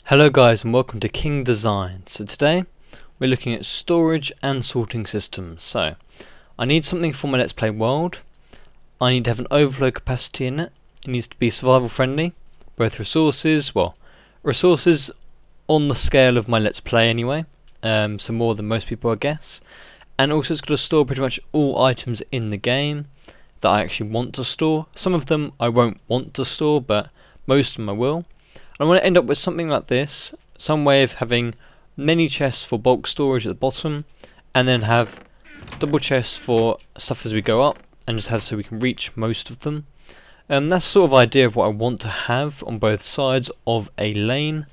Hello guys and welcome to King Design. So today we're looking at storage and sorting systems. So I need something for my Let's Play world. I need to have an overflow capacity in it. It needs to be survival friendly. Both resources on the scale of my Let's Play anyway. So more than most people I guess. And also it's got to store pretty much all items in the game that I actually want to store. Some of them I won't want to store, but most of them I will. I want to end up with something like this, some way of having many chests for bulk storage at the bottom, and then have double chests for stuff as we go up, and just have so we can reach most of them. That's sort of idea of what I want to have on both sides of a lane.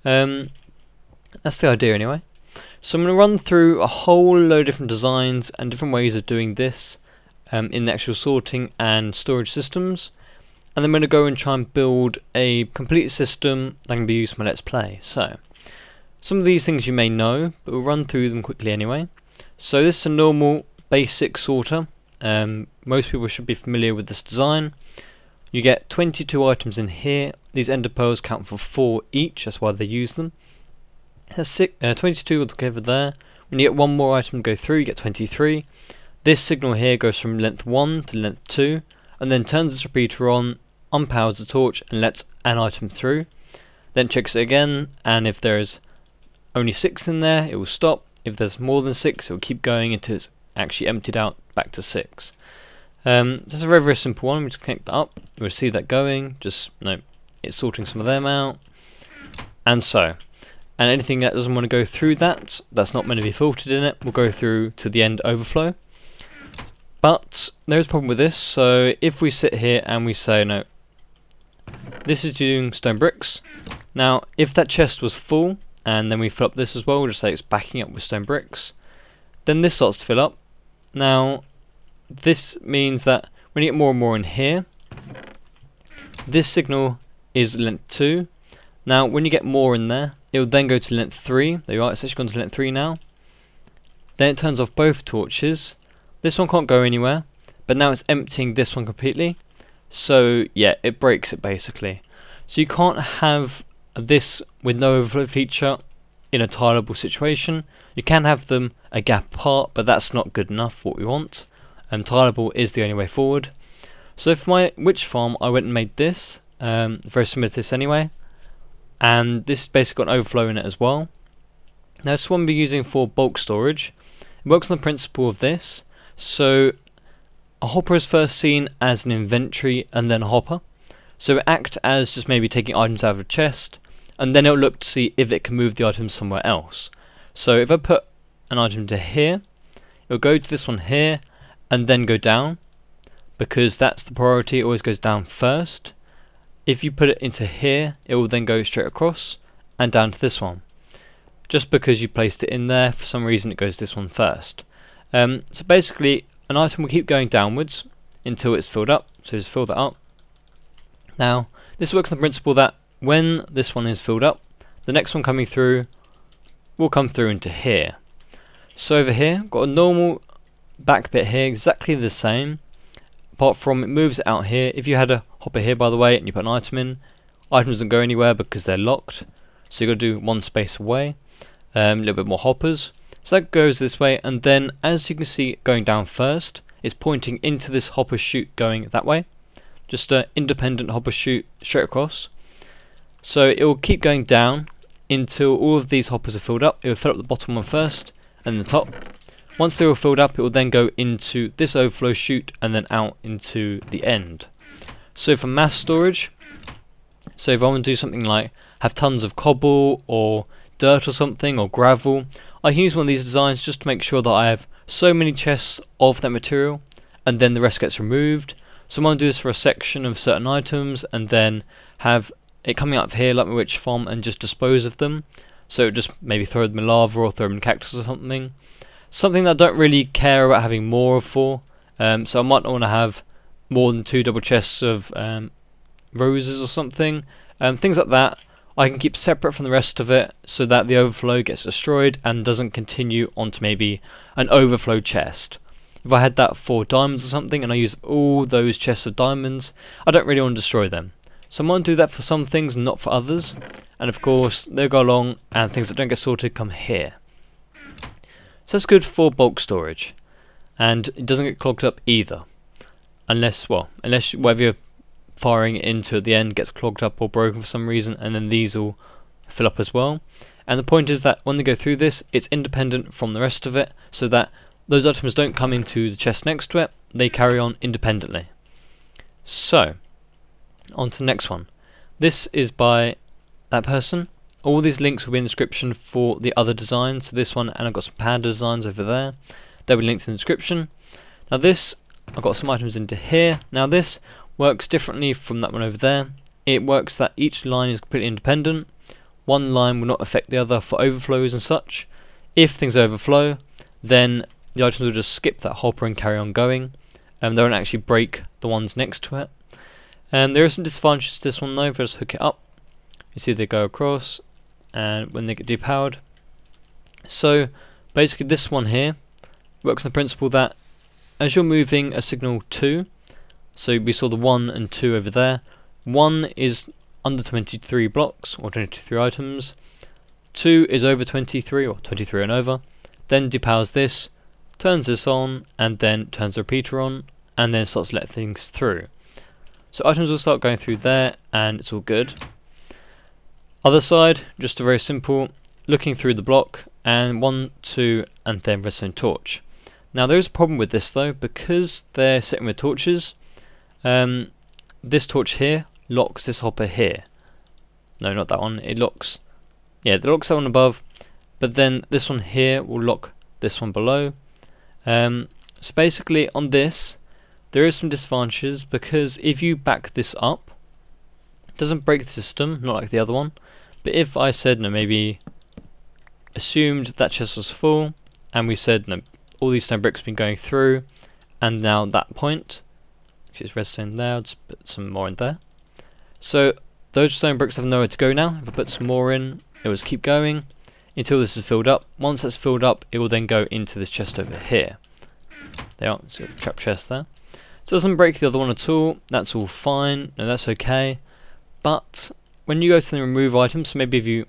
That's the idea anyway. So I'm going to run through a whole load of different designs and different ways of doing this in the actual sorting and storage systems. And then I'm going to go and try and build a complete system that can be used for my Let's Play. So, some of these things you may know, but we'll run through them quickly anyway. So this is a normal basic sorter. Most people should be familiar with this design. You get 22 items in here. These ender pearls count for 4 each, that's why they use them. That's 22 altogether there. When you get one more item to go through, you get 23. This signal here goes from length 1 to length 2. And then turns this repeater on, unpowers the torch and lets an item through. Then checks it again, and if there's only 6 in there, it will stop. If there's more than 6, it will keep going until it's actually emptied out back to 6. That's a very, very simple one. We just connect that up. We'll see that going. It's sorting some of them out. And so. And anything that doesn't want to go through that's not meant to be filtered in it, will go through to the end overflow. But there's a problem with this, so if we sit here and we say no, this is doing stone bricks. Now if that chest was full and then we fill up this as well, we'll just say it's backing up with stone bricks, then this starts to fill up. Now this means that when you get more and more in here, this signal is length 2. Now when you get more in there, it will then go to length 3. There you are, it's actually gone to length 3 now. Then it turns off both torches. This one can't go anywhere, but now it's emptying this one completely. So yeah, it breaks it basically. So you can't have this with no overflow feature in a tileable situation. You can have them a gap apart, but that's not good enough for what we want. Tileable is the only way forward. So for my witch farm, I went and made this, very similar to this anyway. And this has basically got an overflow in it as well. Now this one we're using for bulk storage. It works on the principle of this. So a hopper is first seen as an inventory and then a hopper. So it acts as just maybe taking items out of a chest, and then it'll look to see if it can move the items somewhere else. So if I put an item to here, it'll go to this one here and then go down, because that's the priority, it always goes down first. If you put it into here, it will then go straight across and down to this one. Just because you placed it in there, for some reason it goes this one first. So basically an item will keep going downwards until it's filled up, so just fill that up. Now this works on the principle that when this one is filled up, the next one coming through will come through into here. So over here, got a normal back bit here, exactly the same, apart from it moves it out here. If you had a hopper here by the way and you put an item in, item doesn't go anywhere because they're locked, so you've got to do one space away, a little bit more hoppers. So that goes this way, and then as you can see going down first, it's pointing into this hopper chute going that way. Just an independent hopper chute straight across. So it will keep going down until all of these hoppers are filled up. It will fill up the bottom one first and the top. Once they're all filled up, it will then go into this overflow chute and then out into the end. So for mass storage, so if I want to do something like have tons of cobble or dirt or something, or gravel, I can use one of these designs just to make sure that I have so many chests of that material and then the rest gets removed. So I'm going to do this for a section of certain items and then have it coming out of here like my witch farm and just dispose of them. So just maybe throw them in lava or throw them in cactus or something. Something that I don't really care about having more of for. So I might not want to have more than 2 double chests of roses or something. Things like that I can keep separate from the rest of it so that the overflow gets destroyed and doesn't continue onto maybe an overflow chest. If I had that for diamonds or something and I use all those chests of diamonds, I don't really want to destroy them. So I'm going to do that for some things and not for others. and of course they'll go along, and things that don't get sorted come here. So that's good for bulk storage, and it doesn't get clogged up either, unless whatever you're firing it into at the end gets clogged up or broken for some reason, and then these will fill up as well. And the point is that when they go through this, it's independent from the rest of it, so that those items don't come into the chest next to it, they carry on independently. So, on to the next one. This is by that person. All these links will be in the description for the other designs, so this one, and I've got some panda designs over there. They'll be linked in the description. Now this, I've got some items into here. Now this works differently from that one over there. It works that each line is completely independent. One line will not affect the other for overflows and such. If things overflow, then the items will just skip that hopper and carry on going. They won't actually break the ones next to it. There are some disadvantages to this one though. If I just hook it up, you see they go across, and when they get depowered. So basically this one here works on the principle that as you're moving a signal 2, so we saw the 1 and 2 over there, 1 is under 23 blocks or 23 items, 2 is over 23 or 23 and over, then depowers this, turns this on, and then turns the repeater on, and then starts to let things through. So items will start going through there, and it's all good. Other side, just a very simple, looking through the block, and 1, 2, and then redstone torch. Now there is a problem with this though, because they're sitting with torches. This torch here locks this hopper here. No, not that one. It locks, yeah, it locks that one above, but then this one here will lock this one below. So basically on this, there is some disadvantages, because if you back this up, it doesn't break the system, not like the other one. But if I said, no, maybe assumed that chest was full, and we said, no, all these stone bricks have been going through, and now at that point, which is redstone there, I'll just put some more in there. So those stone bricks have nowhere to go now. If I put some more in, it will just keep going until this is filled up. Once that's filled up, it will then go into this chest over here. There are, so trap chest there. So it doesn't break the other one at all. That's all fine. No, that's okay. But when you go to the remove items, so maybe if you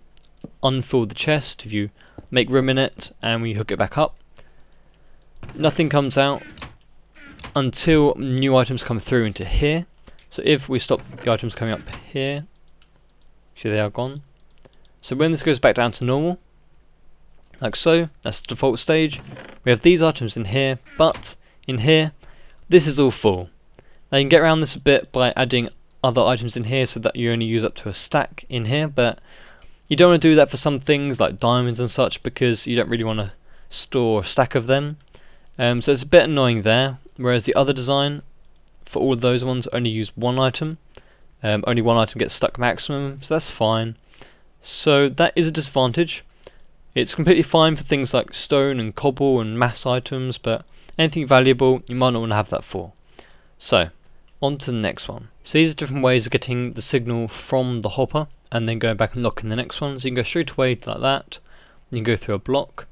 unfill the chest, if you make room in it and we hook it back up, nothing comes out until new items come through into here. So if we stop the items coming up here, see they are gone. So when this goes back down to normal, like so, that's the default stage. We have these items in here, but in here, this is all full. Now you can get around this a bit by adding other items in here so that you only use up to a stack in here, but you don't want to do that for some things like diamonds and such, because you don't really want to store a stack of them. So it's a bit annoying there, whereas the other design, for all of those ones, only use one item. Only one item gets stuck maximum, so that's fine. So that is a disadvantage. It's completely fine for things like stone and cobble and mass items, but anything valuable you might not want to have that for. So, on to the next one. So these are different ways of getting the signal from the hopper and then going back and locking the next one. So you can go straight away like that. You can go through a block.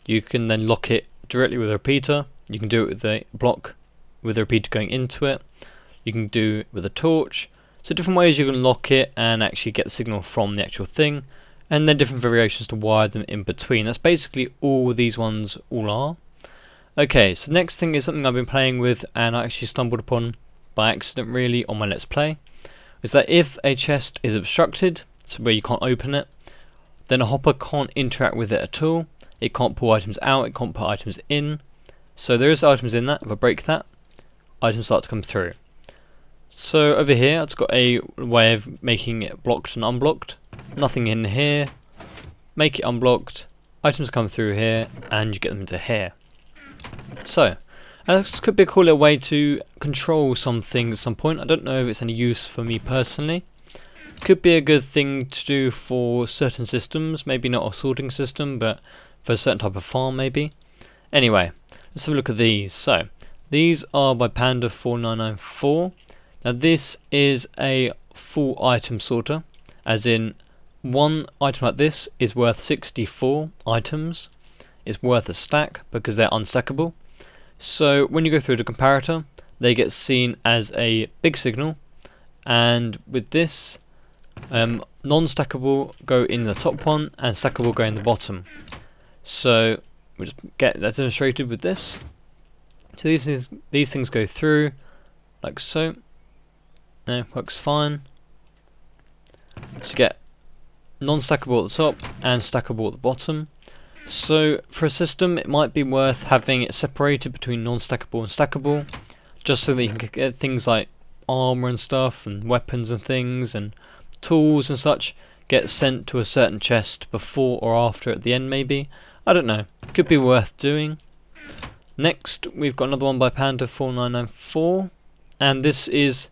You can then lock it directly with a repeater. You can do it with a block with a repeater going into it. You can do it with a torch. So different ways you can lock it and actually get the signal from the actual thing, and then different variations to wire them in between. That's basically all these ones all are. Okay, so the next thing is something I've been playing with and I actually stumbled upon by accident really on my Let's Play, is that if a chest is obstructed, so where you can't open it, then a hopper can't interact with it at all. It can't pull items out, it can't put items in. So there is items in that. If I break that, items start to come through. So over here it's got a way of making it blocked and unblocked. Nothing in here, make it unblocked, items come through here and you get them into here. So this could be a cool little way to control some things at some point. I don't know if it's any use for me personally. Could be a good thing to do for certain systems, maybe not a sorting system, but for a certain type of farm maybe. Anyway, let's have a look at these. So these are by Panda4994. Now this is a full item sorter, as in one item like this is worth 64 items. It's worth a stack because they're unstackable. So when you go through the comparator, they get seen as a big signal, and with this, non-stackable go in the top one, and stackable go in the bottom. So we'll just get that demonstrated with this. So these things go through like so. Works fine. So you get non-stackable at the top and stackable at the bottom. So for a system, it might be worth having it separated between non-stackable and stackable, just so that you can get things like armor and stuff, and weapons and things, and tools and such get sent to a certain chest before or after at the end maybe. I don't know. Could be worth doing. Next, we've got another one by Panda4994, and this is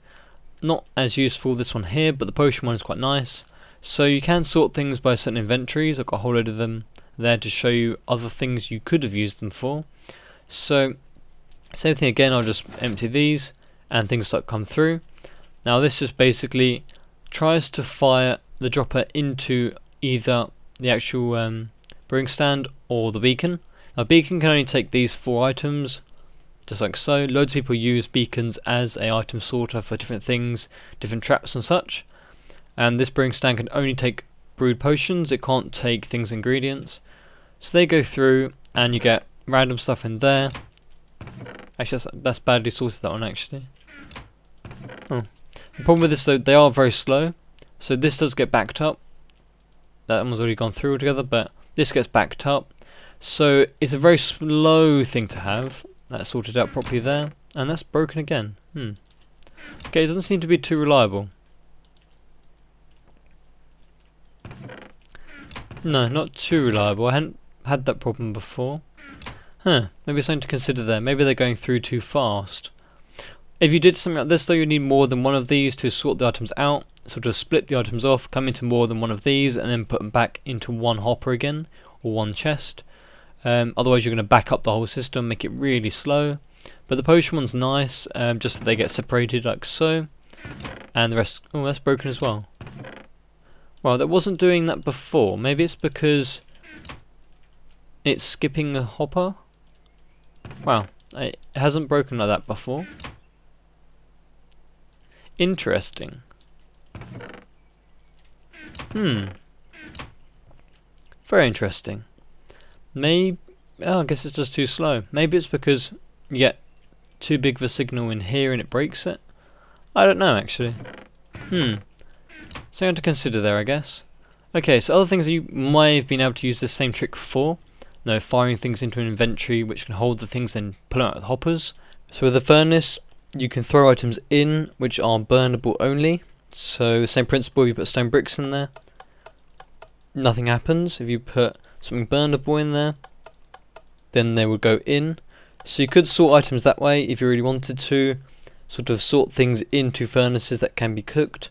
not as useful, this one here, but the potion one is quite nice. So you can sort things by certain inventories. I've got a whole load of them there to show you other things you could have used them for. So same thing again, I'll just empty these and things start to come through. Now this just basically tries to fire the dropper into either the actual brewing stand or the beacon. Now beacon can only take these 4 items, just like so. Loads of people use beacons as a item sorter for different things, different traps and such. And this brewing stand can only take brewed potions, it can't take things ingredients. So they go through and you get random stuff in there. Actually that's badly sorted, that one actually. Oh. The problem with this though, they are very slow. So this does get backed up. That one's already gone through altogether, but this gets backed up. So it's a very slow thing to have. That's sorted out properly there. And that's broken again. Okay, it doesn't seem to be too reliable. No, not too reliable. I hadn't had that problem before. Maybe something to consider there. Maybe they're going through too fast. If you did something like this though, you need more than one of these to sort the items out. So to split the items off, come into more than one of these, and then put them back into one hopper again, or one chest. Otherwise you're going to back up the whole system, make it really slow. But the potion one's nice, just that they get separated like so. And the rest, oh, that's broken as well. Well, that wasn't doing that before. Maybe it's because it's skipping a hopper. Wow, it hasn't broken like that before. Interesting. Very interesting. Maybe, oh, I guess it's just too slow. Maybe it's because you get too big of a signal in here and it breaks it. I don't know actually. Something to consider there, I guess. Okay, so other things that you might have been able to use this same trick for. No, firing things into an inventory which can hold the things and pull them out of the hoppers. So with the furnace, you can throw items in which are burnable only. So same principle, if you put stone bricks in there, nothing happens. If you put something burnable in there, then they would go in. So you could sort items that way if you really wanted to, sort of sort things into furnaces that can be cooked.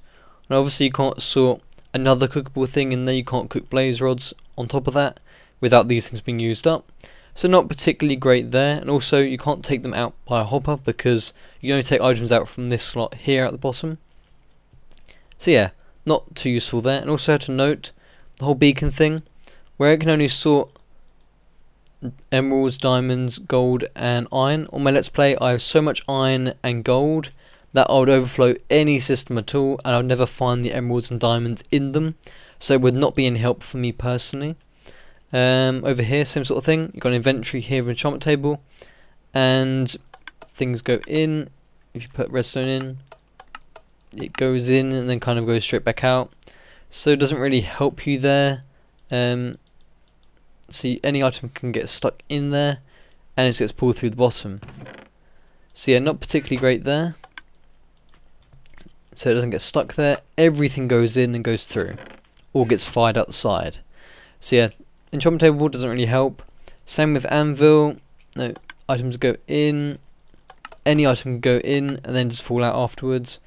And obviously you can't sort another cookable thing in there, you can't cook blaze rods on top of that without these things being used up. So not particularly great there, and also you can't take them out by a hopper because you only take items out from this slot here at the bottom. So yeah, not too useful there. And also to note, the whole beacon thing, where it can only sort emeralds, diamonds, gold and iron. On my let's play I have so much iron and gold that I would overflow any system at all, and I would never find the emeralds and diamonds in them, so it would not be any help for me personally. Over here, same sort of thing. You've got an inventory here of an enchantment table, and things go in. If you put redstone in, it goes in and then kind of goes straight back out. So it doesn't really help you there. See, any item can get stuck in there, and it gets pulled through the bottom. So yeah, not particularly great there. So it doesn't get stuck there. Everything goes in and goes through, or gets fired out the side. So yeah, enchantment table doesn't really help. Same with anvil. No, items go in. Any item can go in and then just fall out afterwards.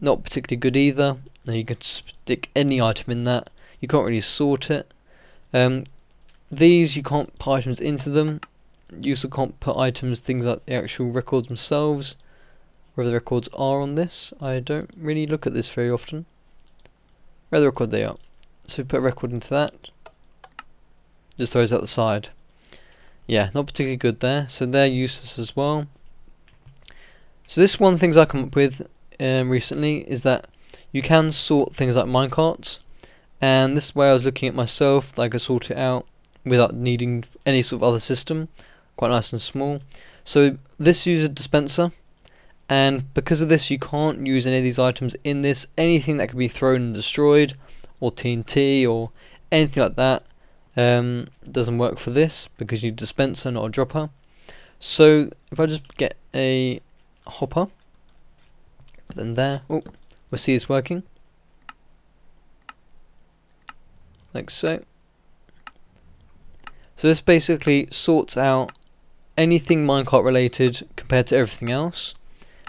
Not particularly good either. Now you can stick any item in that. You can't really sort it. These you can't put items into them. You also can't put items, things like the actual records themselves. Where the records are on this. I don't really look at this very often. Where the record they are. So put a record into that. Just throws out the side. Yeah, not particularly good there. So they're useless as well. So this one things I come up with recently is that you can sort things like minecarts, and this is where I was looking at myself, that I could sort it out without needing any sort of other system, quite nice and small. So this uses a dispenser, and because of this you can't use any of these items in this. Anything that can be thrown and destroyed, or TNT or anything like that, doesn't work for this because you need a dispenser, not a dropper. So if I just get a hopper, then there, oh, we'll see it's working, like so. So this basically sorts out anything minecart related compared to everything else,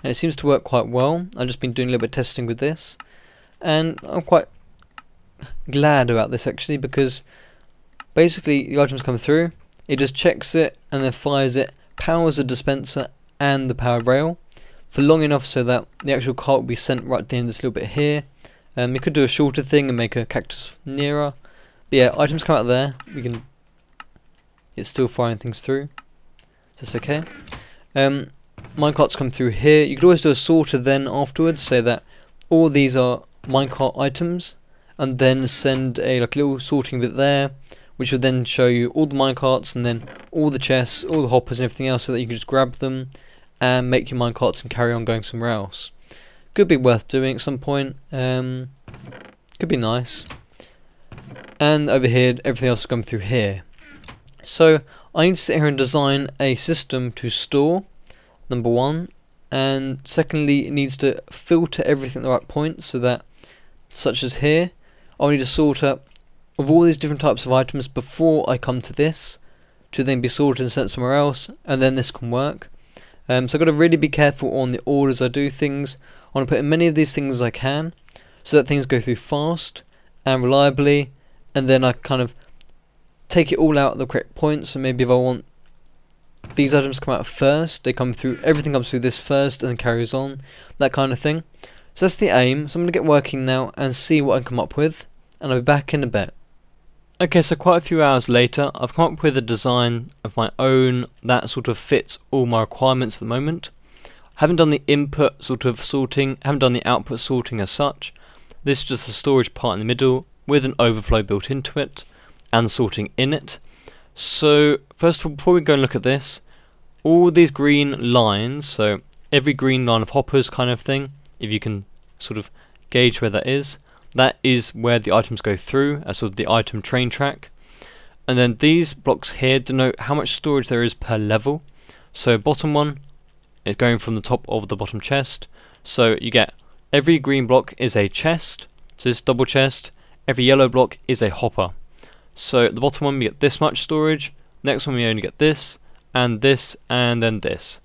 and it seems to work quite well. I've just been doing a little bit of testing with this, and I'm quite glad about this actually, because basically the items come through, it just checks it and then fires it, powers the dispenser and the powered rail for long enough so that the actual cart will be sent right at the end of this little bit here. You could do a shorter thing and make a cactus nearer, but yeah, items come out there, it's still firing things through, so that's okay. Minecarts come through here. You could always do a sorter then afterwards, so that all these are minecart items, and then send a little sorting bit there, which will then show you all the minecarts and then all the chests, all the hoppers and everything else, so that you can just grab them and make your minecarts and carry on going somewhere else. Could be worth doing at some point. Could be nice. And over here, everything else will come through here. So I need to sit here and design a system to store, number one, and secondly it needs to filter everything at the right point, so that, such as here, I'll need a sorter of all these different types of items before I come to this, to then be sorted and sent somewhere else, and then this can work. So I've got to really be careful on the orders I do things. I want to put in many of these things as I can, so that things go through fast and reliably, and then I kind of take it all out at the correct point. So maybe if I want these items to come out first, they come through, everything comes through this first and then carries on, that kind of thing. So that's the aim. So I'm going to get working now and see what I can come up with, and I'll be back in a bit. Okay, so quite a few hours later, I've come up with a design of my own that sort of fits all my requirements at the moment. I haven't done the input sort of sorting, haven't done the output sorting as such. This is just a storage part in the middle with an overflow built into it and sorting in it. So first of all, before we go and look at this, all these green lines, so every green line of hoppers kind of thing, if you can sort of gauge where that is where the items go through, as sort of the item train track. And then these blocks here denote how much storage there is per level. So bottom one is going from the top of the bottom chest, so you get every green block is a chest, so this double chest. Every yellow block is a hopper. So at the bottom one we get this much storage, next one we only get this, and then this.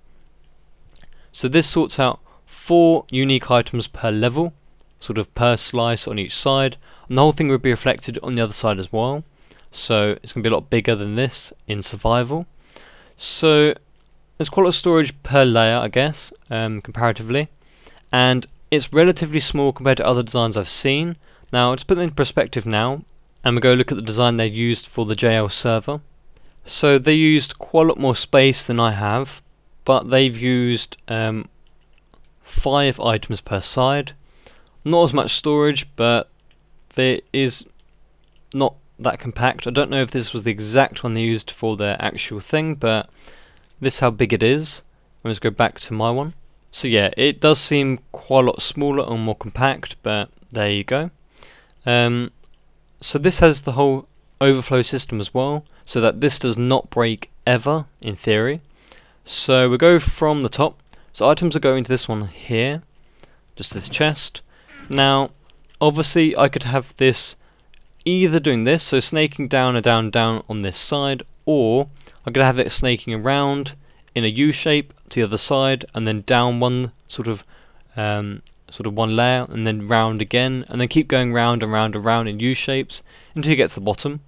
So this sorts out 4 unique items per level, sort of per slice on each side, and the whole thing would be reflected on the other side as well. So it's going to be a lot bigger than this in survival. So there's quite a lot of storage per layer, I guess, comparatively, and it's relatively small compared to other designs I've seen. Now let's put it in perspective now, and we'll go look at the design they used for the JL server. So they used quite a lot more space than I have, but they've used 5 items per side. Not as much storage, but there is not that compact. I don't know if this was the exact one they used for their actual thing, but this is how big it is. Let's go back to my one. So yeah, it does seem quite a lot smaller and more compact, but there you go. So this has the whole overflow system as well, so that this does not break ever, in theory. So we go from the top. So items are going to this one here, just this chest. Now, obviously I could have this either doing this, so snaking down and down and down on this side, or I could have it snaking around in a U shape to the other side, and then down one sort of one layer, and then round again, and then keep going round and round and round in U shapes until you get to the bottom.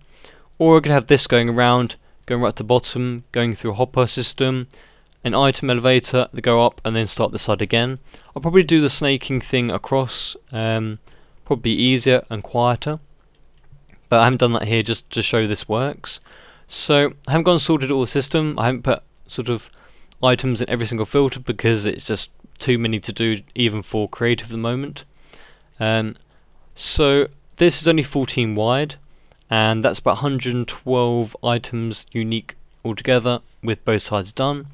Or I could have this going around, going right to the bottom, going through a hopper system, an item elevator that go up, and then start this side again. I'll probably do the snaking thing across, probably easier and quieter, but I haven't done that here just to show this works. So I haven't gone and sorted all the system. I haven't put sort of items in every single filter because it's just too many to do even for creative at the moment. So this is only 14 wide, and that's about 112 items unique altogether with both sides done.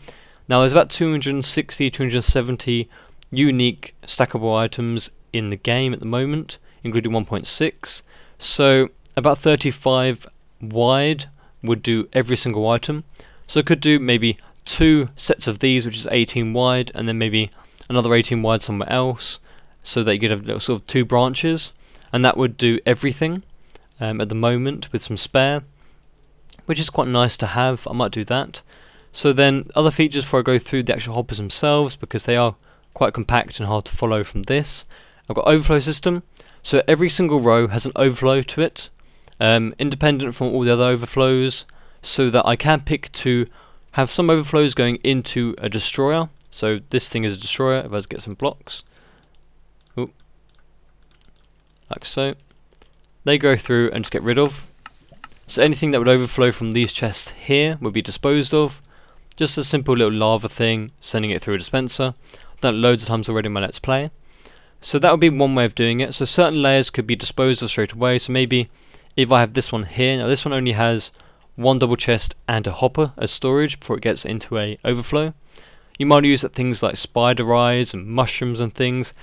Now there's about 260, 270 unique stackable items in the game at the moment, including 1.6. So about 35 wide would do every single item. So I could do maybe 2 sets of these, which is 18 wide, and then maybe another 18 wide somewhere else, so that you could have little sort of 2 branches, and that would do everything at the moment with some spare, which is quite nice to have. I might do that. So then other features before I go through the actual hoppers themselves, because they are quite compact and hard to follow from this. I've got overflow system, so every single row has an overflow to it, independent from all the other overflows, so that I can pick to have some overflows going into a destroyer. So this thing is a destroyer. If I just get some blocks, ooh, like so, they go through and just get rid of. So anything that would overflow from these chests here would be disposed of. Just a simple little lava thing, sending it through a dispenser. I've done it loads of times already in my Let's Play. So that would be one way of doing it. So certain layers could be disposed of straight away. So maybe if I have this one here, now this one only has 1 double chest and a hopper as storage before it gets into a overflow. You might use things like spider eyes and mushrooms and things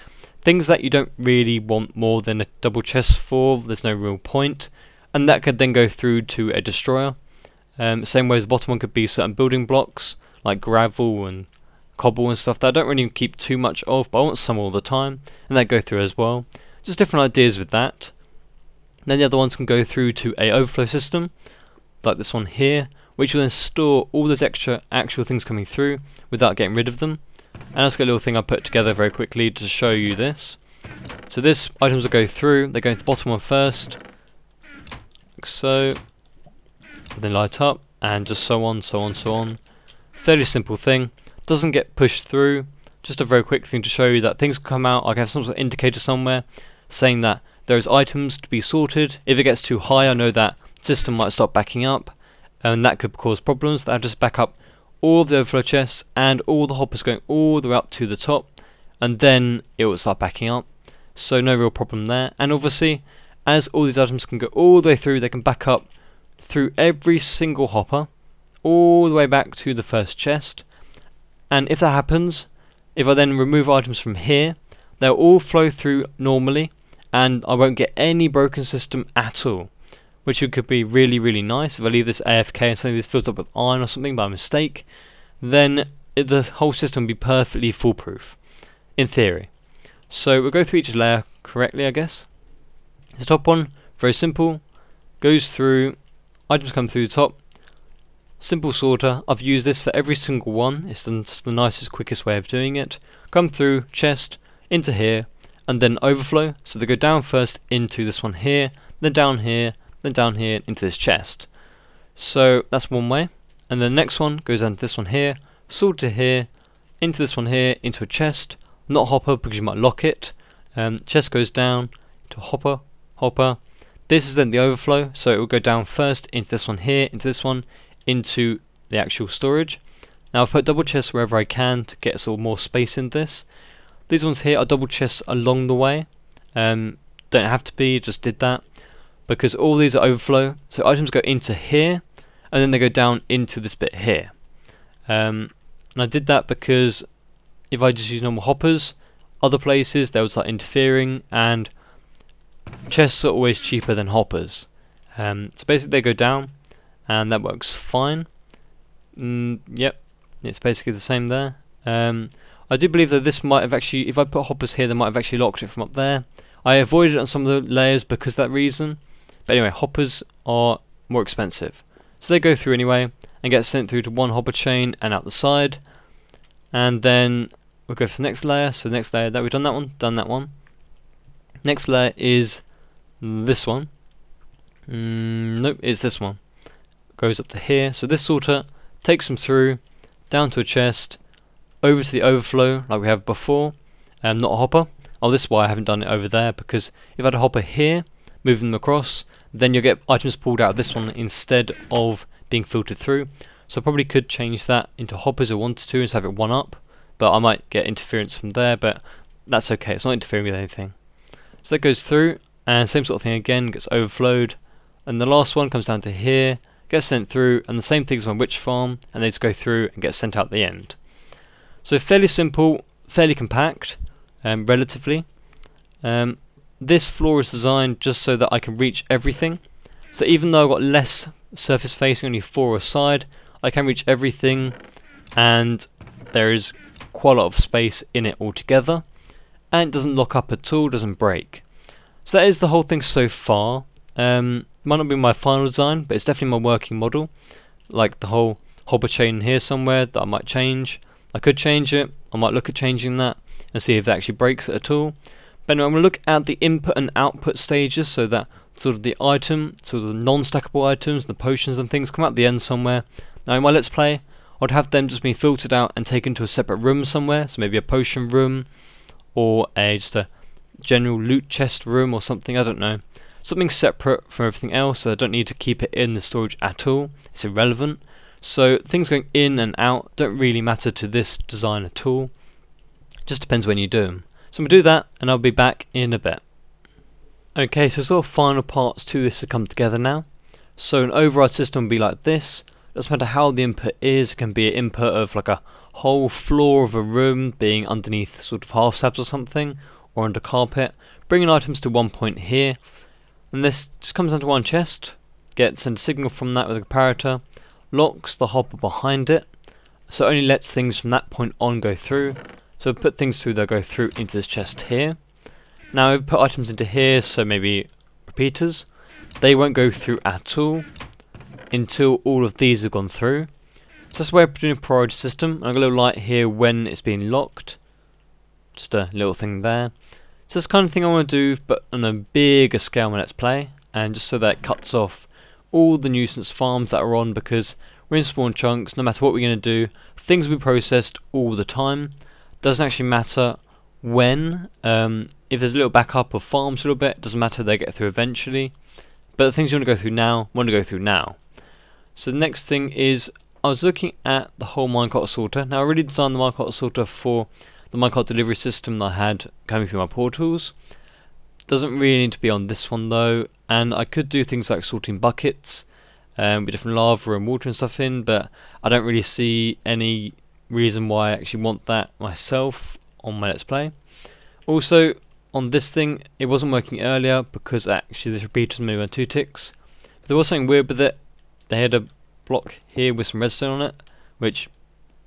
that you don't really want more than a double chest for. There's no real point, and that could then go through to a destroyer. Same way as the bottom one could be certain building blocks like gravel and cobble and stuff that I don't really keep too much of, but I want some all the time, and that go through as well. Just different ideas with that. Then the other ones can go through to a overflow system, like this one here, which will then store all those extra actual things coming through without getting rid of them. And that's a little thing I put together very quickly to show you this. So this items will go through, they go into the bottom one first, like so, then light up, and just so on, so on, so on. Fairly simple thing, doesn't get pushed through, just a very quick thing to show you that things come out. I can have some sort of indicator somewhere saying that there's items to be sorted. If it gets too high, I know that the system might start backing up, and that could cause problems. That just back up all the overflow chests and all the hoppers going all the way up to the top, and then it will start backing up. So no real problem there. And obviously, as all these items can go all the way through, they can back up through every single hopper all the way back to the first chest. And if that happens, if I then remove items from here, they'll all flow through normally, and I won't get any broken system at all, which could be really, really nice. If I leave this AFK and suddenly this fills up with iron or something by mistake, then the whole system will be perfectly foolproof, in theory. So we'll go through each layer correctly, I guess. The top one, very simple, goes through, items come through the top, simple sorter. I've used this for every single one. It's just the nicest, quickest way of doing it. Come through, chest, into here, and then overflow. So they go down first into this one here, then down here, then down here into this chest. So that's one way. And then the next one goes down to this one here, sort to here, into this one here, into a chest, not hopper because you might lock it. Chest goes down to hopper, hopper. This is then the overflow, so it will go down first into this one here, into this one, into the actual storage. Now I've put double chests wherever I can to get sort of more space in this. These ones here are double chests along the way. Don't have to be, just did that, because all these are overflow. So items go into here, and then they go down into this bit here. And I did that because if I just use normal hoppers, other places they would start interfering, and chests are always cheaper than hoppers. So basically they go down, and that works fine. Yep, it's basically the same there. I do believe that this might have actually, if I put hoppers here, they might have actually locked it from up there. I avoided it on some of the layers because of that reason. But anyway, hoppers are more expensive. So they go through anyway and get sent through to one hopper chain and out the side. And then we'll go for the next layer. So the next layer, that we've done that one. Next layer is this one. Nope, it's this one. Goes up to here. So this sorter takes them through, down to a chest, over to the overflow like we have before, not a hopper. Oh, this is why I haven't done it over there, because if I had a hopper here, moving them across, then you'll get items pulled out of this one instead of being filtered through. So I probably could change that into hoppers if I wanted to and have it one up, but I might get interference from there, but that's okay, it's not interfering with anything. So that goes through, and same sort of thing again, gets overflowed, and the last one comes down to here, gets sent through, and the same thing as my witch farm, and they just go through and get sent out the end. So fairly simple, fairly compact, relatively. This floor is designed just so that I can reach everything. So even though I've got less surface facing, only 4 aside, I can reach everything, and there is quite a lot of space in it altogether, and it doesn't lock up at all, doesn't break. So that is the whole thing so far. Might not be my final design, but it's definitely my working model. Like the whole hopper chain here somewhere that I might change. I could change it, I might look at changing that and see if that actually breaks it at all. But anyway, I'm going to look at the input and output stages, so that sort of the item, sort of the non-stackable items, the potions and things come out the end somewhere. Now in my Let's Play, I'd have them just being filtered out and taken to a separate room somewhere, so maybe a potion room, or just a general loot chest room or something, I don't know. Something separate from everything else, so I don't need to keep it in the storage at all, it's irrelevant. So things going in and out don't really matter to this design at all, just depends when you do them. So I'm going to do that, and I'll be back in a bit. Okay, so sort of final parts to this to come together now. So an override system will be like this. Doesn't matter how the input is, it can be an input of like a whole floor of a room being underneath sort of half slabs or something, or under carpet, bringing items to one point here, and this just comes down to one chest, gets a signal from that with a comparator, locks the hopper behind it, so it only lets things from that point on go through. So put things through, they'll go through into this chest here. Now if we put items into here, so maybe repeaters, they won't go through at all until all of these have gone through. So that's the way of doing a priority system. I've got a little light here when it's being locked, just a little thing there. So that's the kind of thing I want to do, but on a bigger scale when Let's Play, and just so that it cuts off all the nuisance farms that are on, because we're in spawn chunks, no matter what we're going to do, things will be processed all the time. Doesn't actually matter when. If there's a little backup of farms a little bit, doesn't matter, they get through eventually. But the things you want to go through now, want to go through now. So the next thing is, I was looking at the whole minecart sorter. Now I already designed the minecart sorter for the minecart delivery system that I had coming through my portals. Doesn't really need to be on this one though, and I could do things like sorting buckets with different lava and water and stuff in, but I don't really see any reason why I actually want that myself on my Let's Play. Also on this thing, it wasn't working earlier because actually this repeater maybe went 2 ticks. But there was something weird with it. They had a block here with some redstone on it, which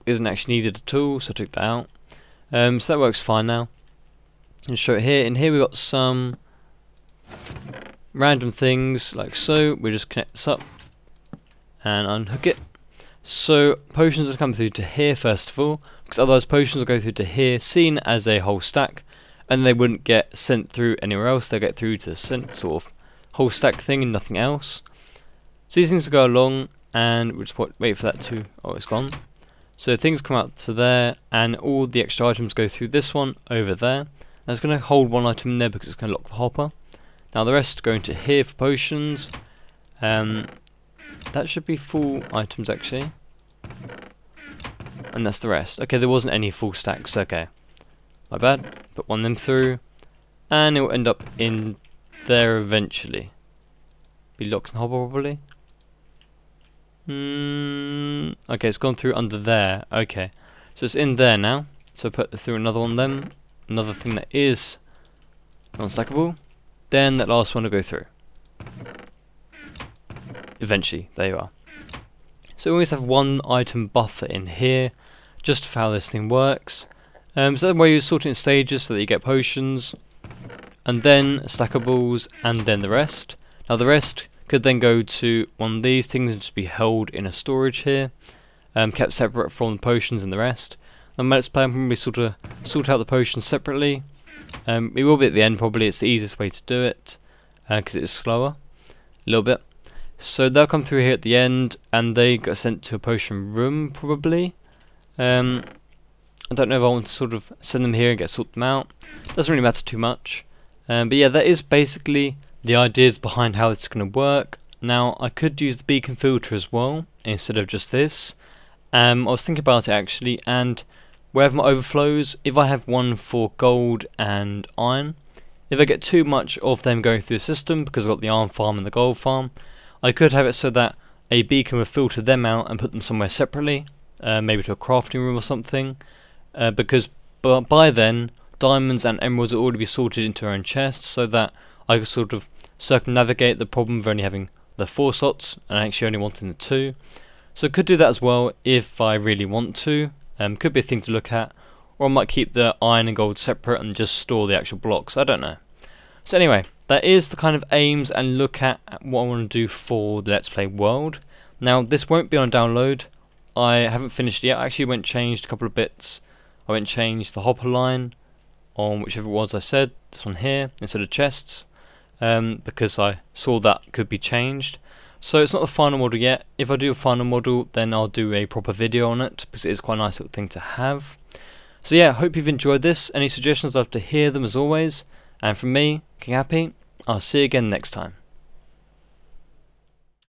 isn't actually needed at all, so I took that out. So that works fine now. I'll show it here. In here we've got some random things like so. We just connect this up and unhook it. So potions will come through to here first of all, because otherwise potions will go through to here, seen as a whole stack, and they wouldn't get sent through anywhere else. They'll get through to the sort of whole stack thing and nothing else. So these things will go along, and we'll just wait for that to, oh, it's gone. So things come out to there, and all the extra items go through this one over there. That's going to hold one item in there because it's going to lock the hopper. Now the rest go into here for potions. That should be full items actually. And that's the rest. Okay, there wasn't any full stacks, okay. My bad. Put one of them through, and it will end up in there eventually. Be locked and hopper probably. Okay, it's gone through under there. Okay, so it's in there now. So put through another one then. Another thing that is non-stackable. Then that last one will go through. Eventually, there you are. So we always have one item buffer in here, just for how this thing works. So that way you sort it in stages so that you get potions, and then stackables, and then the rest. Now the rest could then go to one of these things and just be held in a storage here, kept separate from the potions and the rest. And Let's Play, I'm probably sort out the potions separately. It will be at the end probably, it's the easiest way to do it, because it is slower, a little bit. So they'll come through here at the end, and they got sent to a potion room probably. I don't know if I want to sort of send them here and sort them out. Doesn't really matter too much. But yeah, that is basically the ideas behind how this is going to work. Now I could use the beacon filter as well instead of just this. I was thinking about it actually, and wherever my overflows, if I have one for gold and iron, if I get too much of them going through the system, because I've got the iron farm and the gold farm, I could have it so that a beacon would filter them out and put them somewhere separately, maybe to a crafting room or something, because by then diamonds and emeralds will already be sorted into their own chests, so that I could sort of circumnavigate the problem of only having the 4 slots and actually only wanting the 2. So I could do that as well if I really want to. Could be a thing to look at, or I might keep the iron and gold separate and just store the actual blocks. I don't know. So anyway, that is the kind of aims and look at what I want to do for the Let's Play world. Now this won't be on download. I haven't finished it yet. I actually went and changed a couple of bits. I went and changed the hopper line on whichever it was I said, this one here, instead of chests, because I saw that could be changed. So it's not the final model yet. If I do a final model, then I'll do a proper video on it, because it is quite a nice little thing to have. So yeah, hope you've enjoyed this. Any suggestions, I'd love to hear them as always. And from me, King Happy, I'll see you again next time.